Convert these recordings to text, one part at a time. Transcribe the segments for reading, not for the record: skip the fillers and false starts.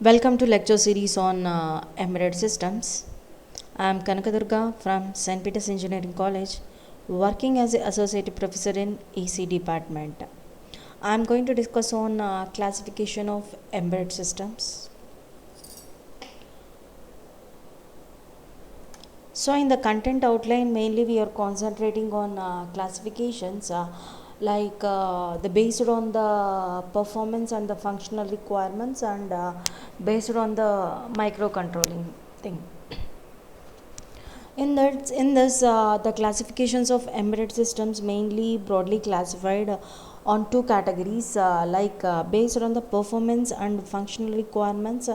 Welcome to lecture series on embedded systems. I am Kanakadurga from St. Peter's Engineering College, working as an associate professor in EC department. I am going to discuss on classification of embedded systems. So in the content outline, mainly we are concentrating on classifications the based on the performance and the functional requirements and based on the microcontrolling thing. In this, the classifications of embedded systems mainly broadly classified on two categories, based on the performance and functional requirements,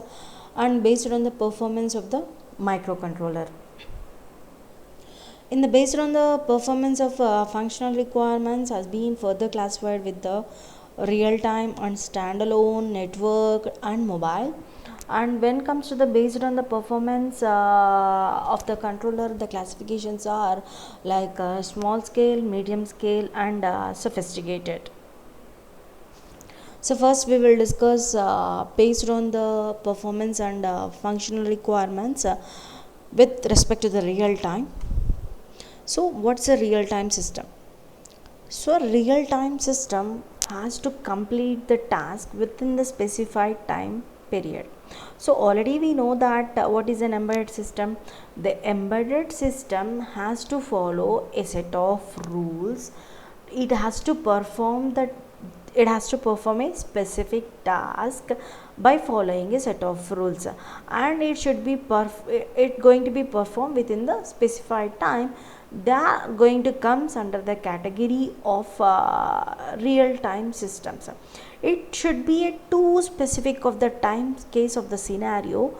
and based on the performance of the microcontroller. In the based on the performance of functional requirements has been further classified with the real time and standalone network and mobile. And when comes to the based on the performance of the controller, the classifications are small scale, medium scale, and sophisticated. So first we will discuss based on the performance and functional requirements with respect to the real time. So what's a real time system? So a real time system has to complete the task within the specified time period. So already we know that what is an embedded system. The embedded system has to follow a set of rules. It has to perform a specific task by following a set of rules, and it should be it going to be performed within the specified time. They are going to comes under the category of real time systems. It should be a too specific of the time case of the scenario.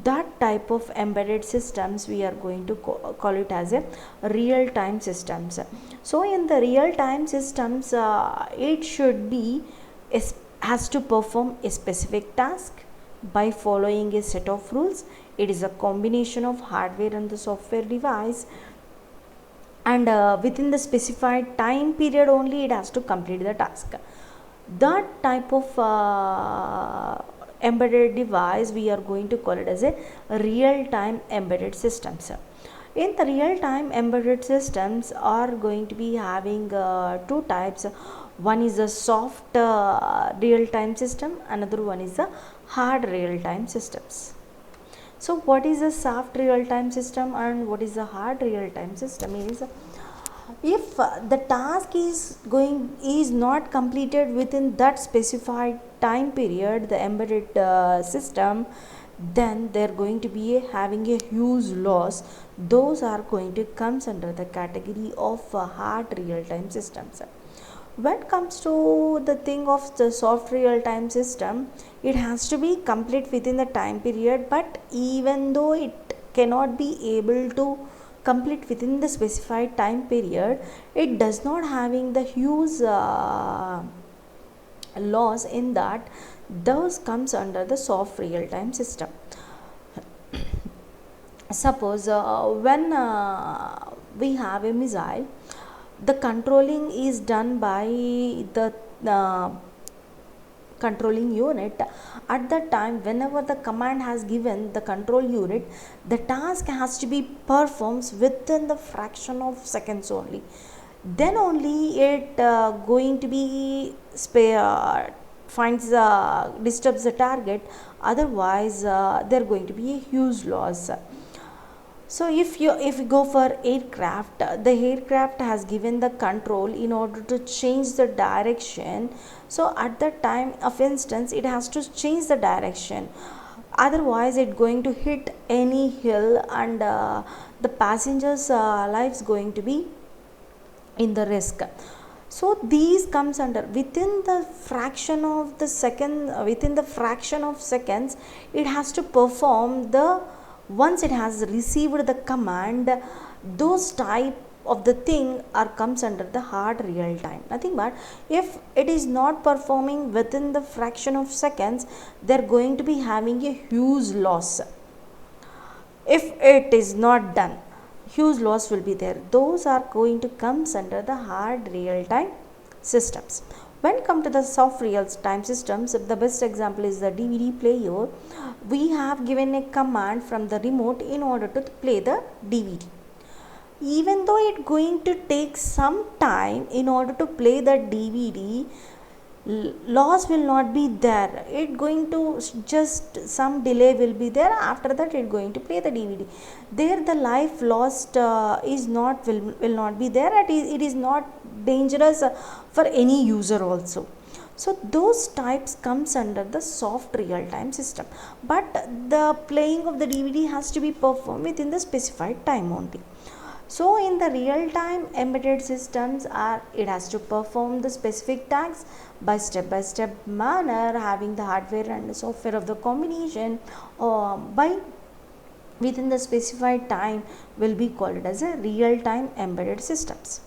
That type of embedded systems we are going to call it as a real time systems. So in the real time systems, it should be has to perform a specific task by following a set of rules. It is a combination of hardware and the software device, and within the specified time period only it has to complete the task. That type of embedded device we are going to call it as a real time embedded systems. In the real time embedded systems are going to be having two types. One is a soft real time system, another one is a hard real time systems. So what is a soft real time system and what is a hard real time system is, if the task is not completed within that specified time period, the embedded system, then they're going to be having a huge loss. Those are going to comes under the category of hard real time systems. When it comes to the thing of the soft real time system, it has to be complete within the time period, but even though it cannot be able to complete within the specified time period, it does not having the huge loss in that. Those comes under the soft real time system. Suppose when we have a missile, the controlling is done by the uh, controlling unit. At that time, whenever the command has given the control unit, the task has to be performed within the fraction of seconds only. Then only it going to be finds disturbs the target. Otherwise there going to be a huge loss. So if you go for aircraft, the aircraft has given the control in order to change the direction. So at the time of instance, it has to change the direction. Otherwise, it going to hit any hill, and the passengers' lives going to be in the risk. So these comes under within the fraction of the second, within the fraction of seconds, it has to perform the, once it has received the command, those type of the thing are comes under the hard real time. Nothing but if it is not performing within the fraction of seconds, they're going to be having a huge loss. If it is not done, huge loss will be there. Those are going to comes under the hard real time systems. When come to the soft real time systems, the best example is the DVD player. We have given a command from the remote in order to play the DVD. Even though it going to take some time in order to play the DVD, loss will not be there. It going to just some delay will be there. After that, it going to play the DVD. There, the life lost is not will not be there. It is not dangerous for any user also. So those types comes under the soft real time system, but the playing of the DVD has to be performed within the specified time only. So in the real time embedded systems it has to perform the specific tasks by step manner, having the hardware and the software of the combination by within the specified time will be called as a real time embedded systems.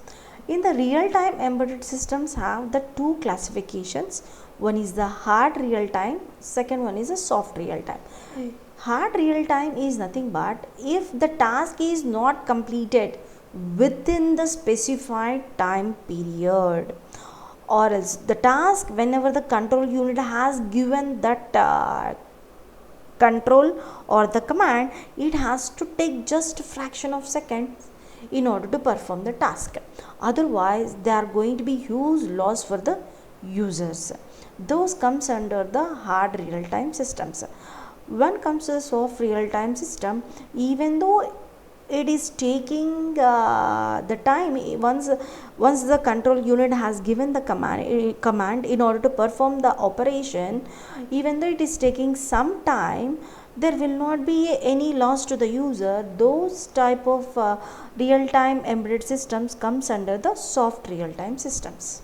In the real time embedded systems have the two classifications. One is the hard real time, second one is a soft real time. Hard real time is nothing but if the task is not completed within the specified time period, or else the task whenever the control unit has given that control or the command, it has to take just a fraction of seconds in order to perform the task. Otherwise, there are going to be huge loss for the users. Those comes under the hard real time systems. When comes to the soft real time system, even though it is taking the time once the control unit has given the command in order to perform the operation, even though it is taking some time, there will not be any loss to the user. Those type of real time embedded systems comes under the soft real time systems.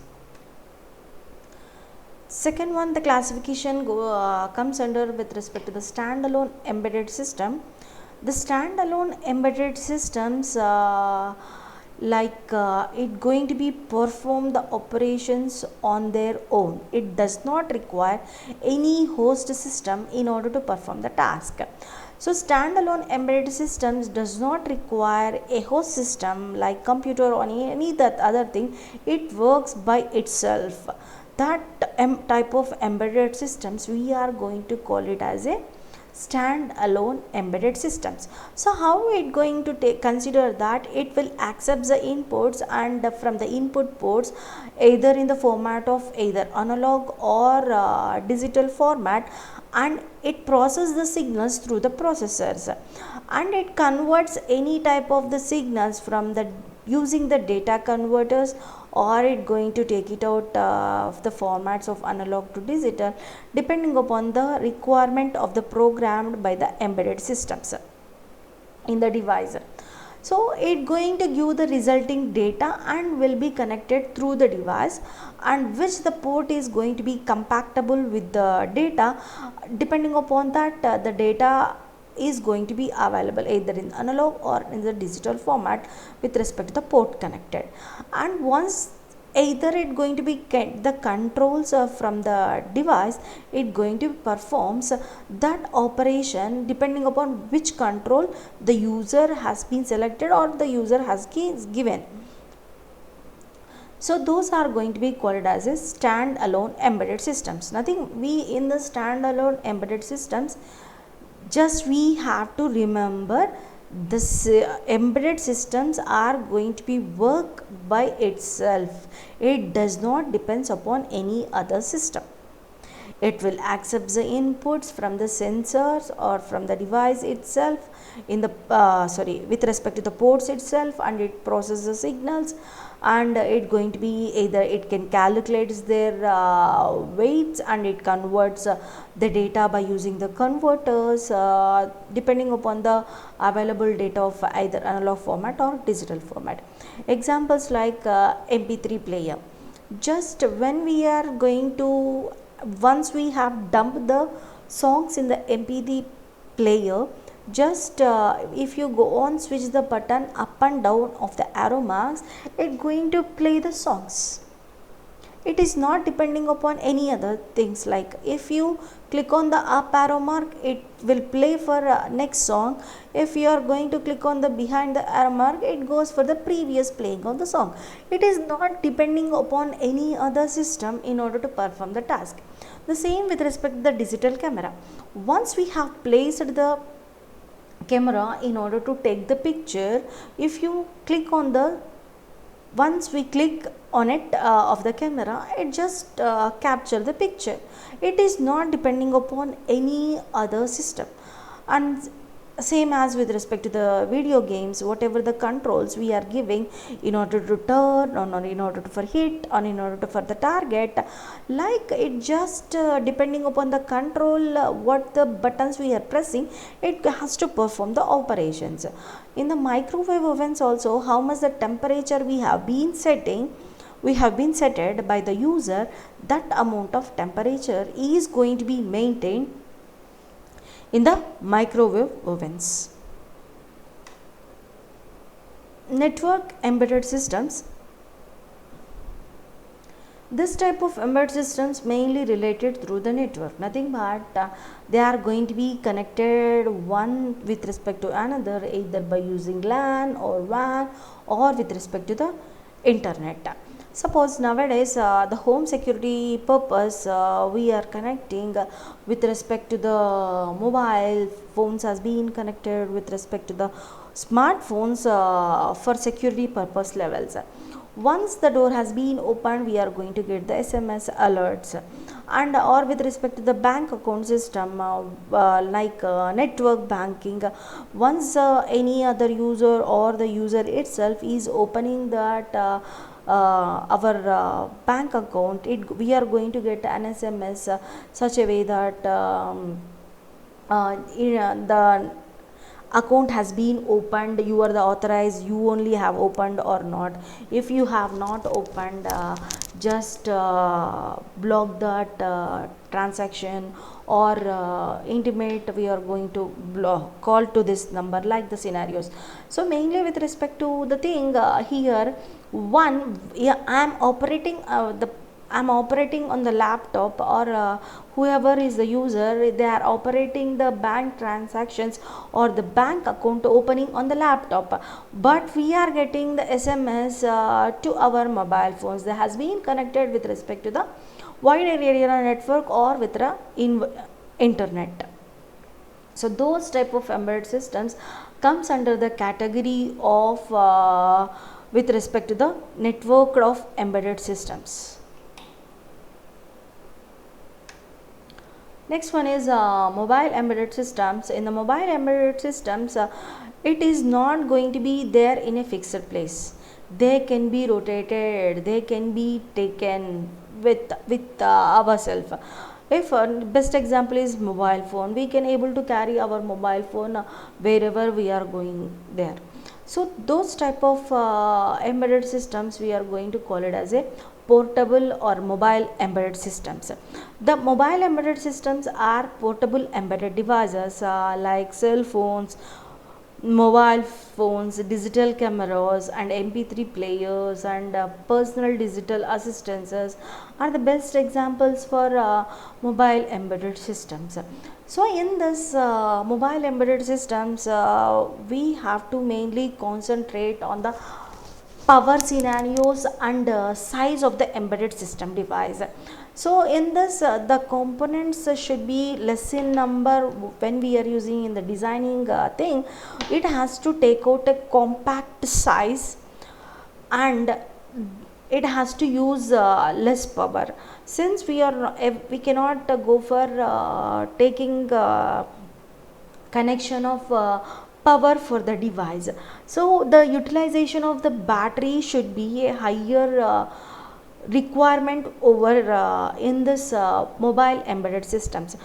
Second one, the classification comes under with respect to the standalone embedded system. The standalone embedded systems it going to be perform the operations on their own. It does not require any host system in order to perform the task. So standalone embedded systems does not require a host system like computer or any that other thing. It works by itself. That type of embedded systems we are going to call it as a stand-alone embedded systems. So how it going to consider that it will accept the inputs, and from the input ports either in the format of either analog or digital format, and it processes the signals through the processors, and it converts any type of the signals from the using the data converters, or it going to take it out of the formats of analog to digital depending upon the requirement of the programmed by the embedded systems in the device. So it going to give the resulting data and will be connected through the device, and which the port is going to be compatible with the data. Depending upon that, the data is going to be available either in analog or in the digital format with respect to the port connected. And once either it going to be get the controls from the device, it going to performs that operation depending upon which control the user has been selected or the user has given. So those are going to be called as a stand-alone embedded systems. Nothing we in the stand-alone embedded systems, just we have to remember this embedded systems are going to be work by itself. It does not depends upon any other system. It will accept the inputs from the sensors or from the device itself in the with respect to the ports itself, and it processes the signals, and it going to be either it can calculate their weights, and it converts the data by using the converters depending upon the available data of either analog format or digital format. Examples like MP3 player. Just when we are going to, once we have dumped the songs in the MP3 player, just if you go on switch the button up and down of the arrow marks, it going to play the songs. It is not depending upon any other things. Like if you click on the up arrow mark, it will play for next song. If you are going to click on the behind the arrow mark, it goes for the previous playing of the song. It is not depending upon any other system in order to perform the task. The same with respect to the digital camera. Once we have placed the camera in order to take the picture, if you click on the once we click on it of the camera, it just capture the picture. It is not depending upon any other system. And same as with respect to the video games, whatever the controls we are giving in order to turn or in order to for hit or in order to for the target, like it just depending upon the control, what the buttons we are pressing, it has to perform the operations. In the microwave ovens also, how much the temperature we have been setting, we have been set by the user, that amount of temperature is going to be maintained in the microwave ovens. Network embedded systems. This type of embedded systems mainly related through the network, nothing but they are going to be connected one with respect to another, either by using LAN or WAN or with respect to the internet. Suppose nowadays the home security purpose we are connecting with respect to the mobile phones has been connected with respect to the smartphones for security purpose levels. Once the door has been opened, we are going to get the SMS alerts. And or with respect to the bank account system, like network banking, once any other user or the user itself is opening that our bank account, we are going to get an SMS such a way that the account has been opened, you are the authorized, you only have opened or not. If you have not opened, just block that transaction or intimate we are going to call to this number, like the scenarios. So mainly with respect to the thing here, one, yeah, I'm operating on the laptop, or whoever is the user, they are operating the bank transactions or the bank account opening on the laptop, but we are getting the SMS to our mobile phones. That has been connected with respect to the wide area network or with the internet. So those type of embedded systems comes under the category of with respect to the network of embedded systems. Next one is mobile embedded systems. In the mobile embedded systems, it is not going to be there in a fixed place. They can be rotated, they can be taken with ourselves. If best example is mobile phone, we can able to carry our mobile phone wherever we are going there. So those type of embedded systems, we are going to call it as a portable or mobile embedded systems. The mobile embedded systems are portable embedded devices like cell phones, mobile phones, digital cameras and MP3 players and personal digital assistances are the best examples for mobile embedded systems. So in this mobile embedded systems, we have to mainly concentrate on the power scenarios and size of the embedded system device. So in this the components should be less in number. When we are using in the designing thing, it has to take out a compact size and it has to use less power. Since we cannot go for taking connection of power for the device, so the utilization of the battery should be a higher requirement over in this mobile embedded systems.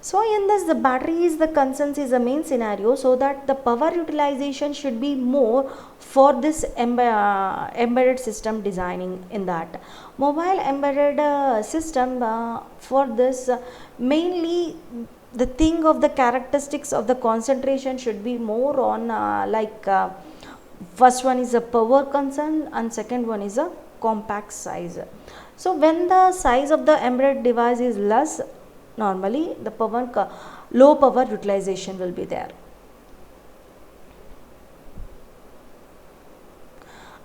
So in this, the battery is the concerns is the main scenario, so that the power utilization should be more for this embedded system designing. In that mobile embedded system, for this mainly the thing of the characteristics of the concentration should be more on first one is a power concern and second one is a compact size. So when the size of the embedded device is less, normally the low power utilization will be there.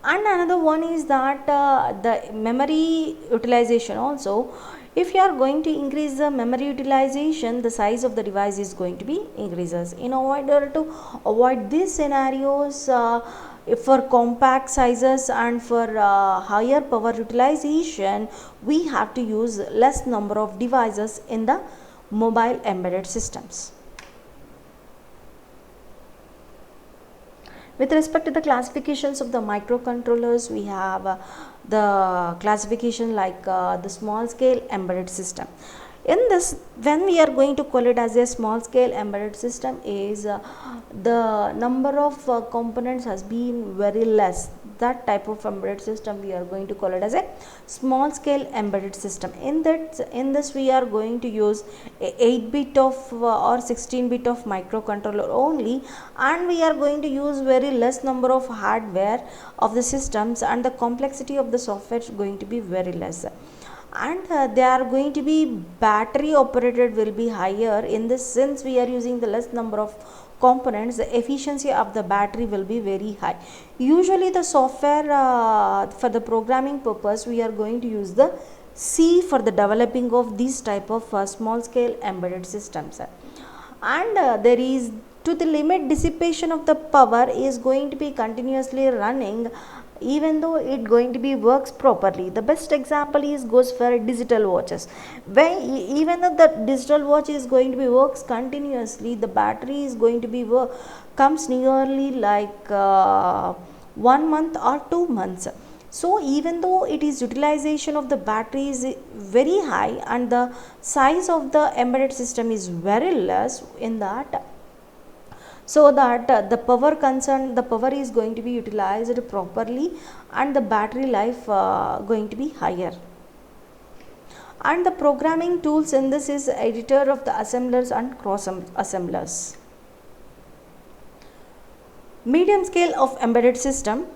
And another one is that the memory utilization also, if you are going to increase the memory utilization, the size of the device is going to be increases. In order to avoid these scenarios, for compact sizes and for higher power utilization, we have to use less number of devices in the mobile embedded systems. With respect to the classifications of the microcontrollers, we have the classification like the small scale embedded system. In this, when we are going to call it as a small scale embedded system, is the number of components has been very less. That type of embedded system we are going to call it as a small scale embedded system. In this we are going to use a 8-bit of or 16-bit of microcontroller only, and we are going to use very less number of hardware of the systems, and the complexity of the software is going to be very less, and they are going to be battery operated will be higher. In this, since we are using the less number of components, the efficiency of the battery will be very high. Usually the software for the programming purpose, we are going to use the C for the developing of these type of small scale embedded systems. And there is, to the limit dissipation of the power is going to be continuously running, even though it going to be works properly. The best example is goes for digital watches, where even though the digital watch is going to be works continuously, the battery is going to be comes nearly like 1 month or 2 months. So even though it is utilization of the battery is very high and the size of the embedded system is very less, in that, so that the power is going to be utilized properly, and the battery life going to be higher. And the programming tools in this is editor of the assemblers and cross assemblers. Medium scale of embedded system.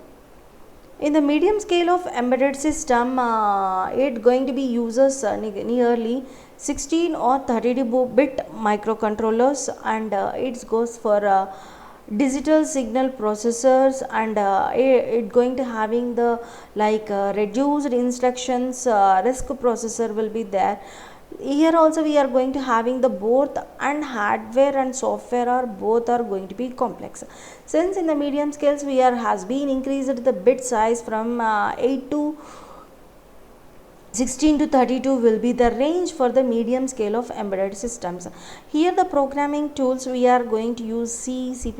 In the medium scale of embedded system, it going to be uses nearly 16 or 32-bit microcontrollers, and it goes for digital signal processors, and it going to having the like reduced instructions RISC processor will be there. Here also we are going to having the both, and hardware and software are both are going to be complex. Since in the medium scales we are has been increased the bit size from 8 to 16 to 32 will be the range for the medium scale of embedded systems. Here the programming tools we are going to use C, C++,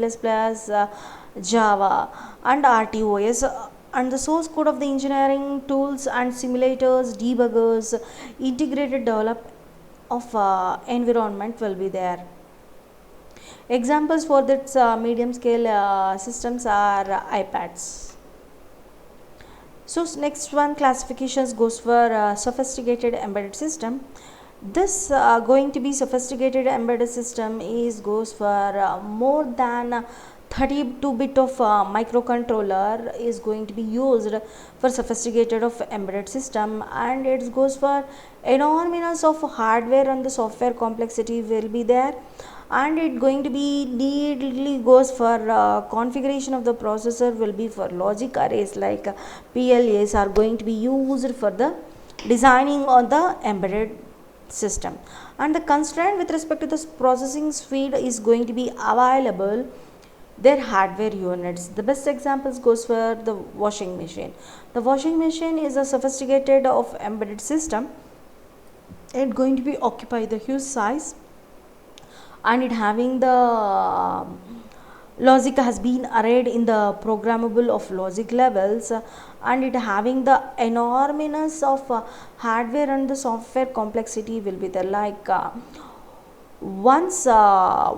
Java and RTOS, and the source code of the engineering tools and simulators, debuggers, integrated develop of environment will be there. Examples for that medium scale systems are iPads. So next one, classifications goes for sophisticated embedded system. This going to be sophisticated embedded system is goes for more than 32-bit of microcontroller is going to be used for sophisticated of embedded system, and it goes for enormous of hardware and the software complexity will be there, and it going to be needly goes for configuration of the processor will be for logic arrays like PLAs are going to be used for the designing on the embedded system, and the constraint with respect to the processing speed is going to be available their hardware units. The best examples goes for the washing machine. The washing machine is a sophisticated of embedded system. It going to be occupy the huge size, and it having the logic has been arrayed in the programmable of logic levels, and it having the enormous of hardware and the software complexity will be there. Like once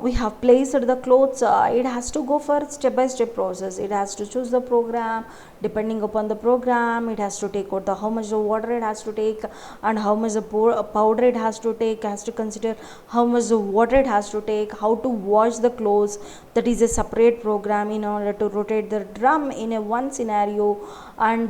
we have placed the clothes, it has to go for step by step process. It has to choose the program. Depending upon the program, it has to take out the how much the water it has to take, and how much the powder it has to take, has to consider how much the water it has to take, how to wash the clothes. That is a separate program in order to rotate the drum in a one scenario, and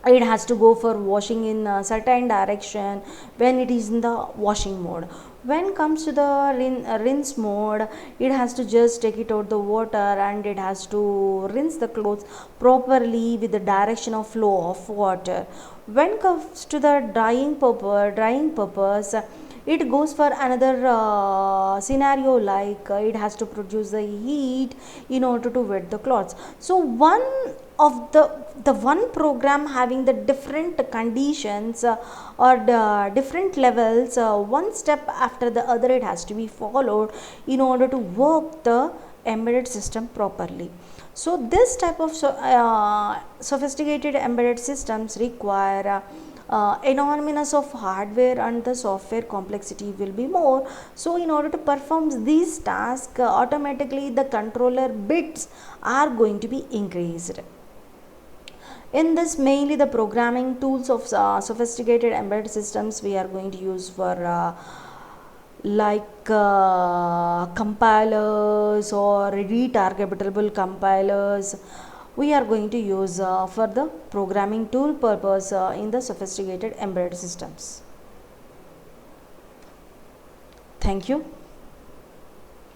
it has to go for washing in a certain direction when it is in the washing mode. When comes to the rinse mode, it has to just take it out the water and it has to rinse the clothes properly with the direction of flow of water. When comes to the drying purpose, it goes for another scenario, like it has to produce the heat in order to wet the clothes. So one of the one program having the different conditions, or the different levels, one step after the other it has to be followed in order to work the embedded system properly. So this type of sophisticated embedded systems require enormous of hardware, and the software complexity will be more. So in order to perform these tasks, automatically the controller bits are going to be increased. In this, mainly the programming tools of sophisticated embedded systems we are going to use for compilers or retargetable compilers. We are going to use for the programming tool purpose in the sophisticated embedded systems. Thank you.